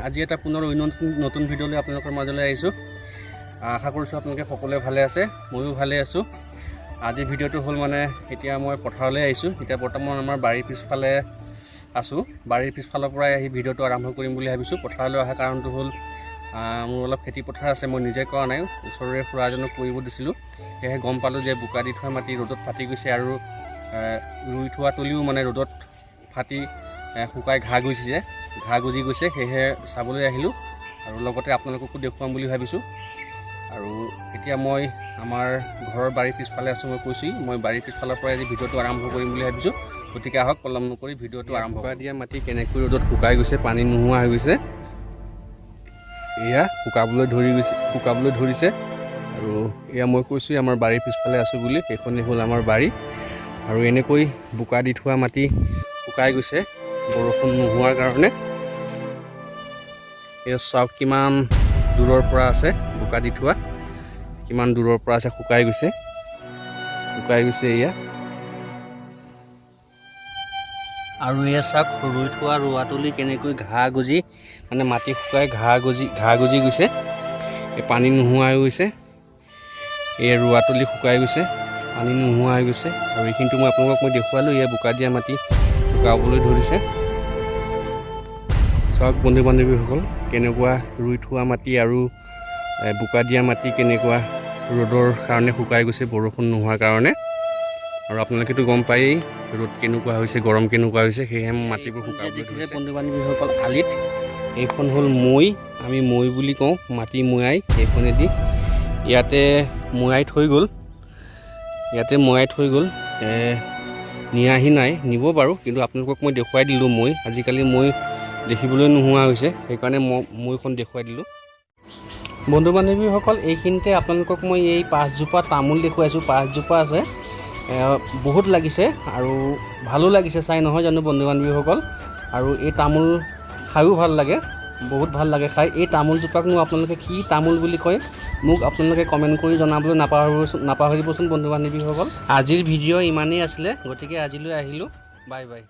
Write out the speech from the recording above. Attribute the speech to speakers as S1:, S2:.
S1: আজি এটা পুনৰ নতুন ভিডিঅ' লৈ আপোনালোকৰ মাজলৈ আহিছোঁ। আশা কৰিছোঁ আপোনালোকে সকলোৱে ভালে আছে, ময়ো ভালে আছোঁ। আজিৰ ভিডিঅ'টো হ'ল মানে এতিয়া মই পথাৰলৈ আহিছোঁ। এতিয়া বৰ্তমান আমাৰ বাৰীৰ পিছফালে আছোঁ। বাৰীৰ পিছফালৰ পৰাই আহি ভিডিঅ'টো আৰম্ভ কৰিম বুলি ভাবিছোঁ। পথাৰলৈ অহা কাৰণটো হ'ল মোৰ অলপ খেতি পথাৰ আছে, মই নিজে কৰা নাই, ওচৰৰে খুৰা এজনক কৰিব দিছিলোঁ। সেয়েহে গম পালোঁ যে বোকা দি থোৱা মাটি ৰ'দত ফাটি গৈছে আৰু ৰুই থোৱা তলিও মানে ৰ'দত ফাটি শুকাই ঘাঁহ গজি গৈছে। সেয়েহে চাবলৈ আহিলোঁ আৰু লগতে আপোনালোককো দেখুৱাম বুলি ভাবিছোঁ। আৰু এতিয়া মই আমাৰ ঘৰৰ বাৰীৰ পিছফালে আছোঁ। মই কৈছোঁ মই বাৰীৰ পিছফালৰ পৰাই আজি ভিডিঅ'টো আৰম্ভ কৰিম বুলি ভাবিছোঁ। গতিকে আহক পলম নকৰি ভিডিঅ'টো আৰম্ভ কৰা। দিয়া মাটি কেনেকৈ ৰ'দত শুকাই গৈছে, পানী নোহোৱা হৈ গৈছে, এয়া শুকাবলৈ ধৰিছে। আৰু এয়া মই কৈছোঁ আমাৰ বাৰীৰ পিছফালে আছোঁ বুলি, সেইখনেই হ'ল আমাৰ বাৰী। আৰু এনেকৈ বোকা দি থোৱা মাটি শুকাই গৈছে বৰষুণ নোহোৱাৰ কাৰণে। এয়া চাওক কিমান দূৰৰ পৰা আছে বোকা দি থোৱা, কিমান দূৰৰ পৰা আছে, শুকাই গৈছে এয়া। আৰু এয়া চাওক ৰুই থোৱা ৰোৱাতলি কেনেকৈ ঘাঁহ গজি মানে মাটি শুকাই ঘাঁহ গজি গৈছে, এই পানী নোহোৱা হৈ গৈছে। এই ৰোৱাতলি শুকাই গৈছে, পানী নোহোৱা হৈ গৈছে। আৰু এইখিনিতো মই আপোনালোকক দেখুৱালোঁ, এয়া বোকা দিয়া মাটি শুকাবলৈ ধৰিছে। চাওক বন্ধু বান্ধৱীসকল, কেনেকুৱা ৰুই থোৱা মাটি আৰু বোকা দিয়া মাটি কেনেকুৱা ৰ'দৰ কাৰণে শুকাই গৈছে বৰষুণ নোহোৱাৰ কাৰণে। আৰু আপোনালোকেতো গম পায়েই ৰ'দ কেনেকুৱা হৈছে, গৰম কেনেকুৱা হৈছে, সেয়েহে মাটিবোৰ শুকাবলৈ ধৰিছে। বন্ধু বান্ধৱীসকল আলিত এইখন হ'ল মৈ, আমি মৈ বুলি কওঁ, মাটি মৈয়াই এইখনেদি ইয়াতে মৈয়াই থৈ গ'ল। নিয়াহি নাই, নিব বাৰু, কিন্তু আপোনালোকক মই দেখুৱাই দিলোঁ মৈ। আজিকালি মৈ দেখিবলৈ নোহোৱা হৈছে, সেইকাৰণে মৈখন দেখুৱাই দিলোঁ। বন্ধু বান্ধৱীসকল, এইখিনিতে আপোনালোকক মই এই 5জোপা তামোল দেখুৱাইছোঁ। 5জোপা আছে, বহুত লাগিছে আৰু ভালো লাগিছে চাই, নহয় জানো বন্ধু বান্ধৱীসকল? আৰু এই তামোল খায়ো ভাল লাগে, বহুত ভাল লাগে খাই। এই তামোলজোপাকনো আপোনালোকে কি তামোল বুলি কয় মোক আপোনালোকে কমেণ্ট কৰি জনাবলৈ নাপাহৰিবচোন বন্ধু বান্ধৱীসকল। আজিৰ ভিডিঅ' ইমানেই আছিলে, গতিকে আজিলৈ আহিলোঁ, বাই বাই।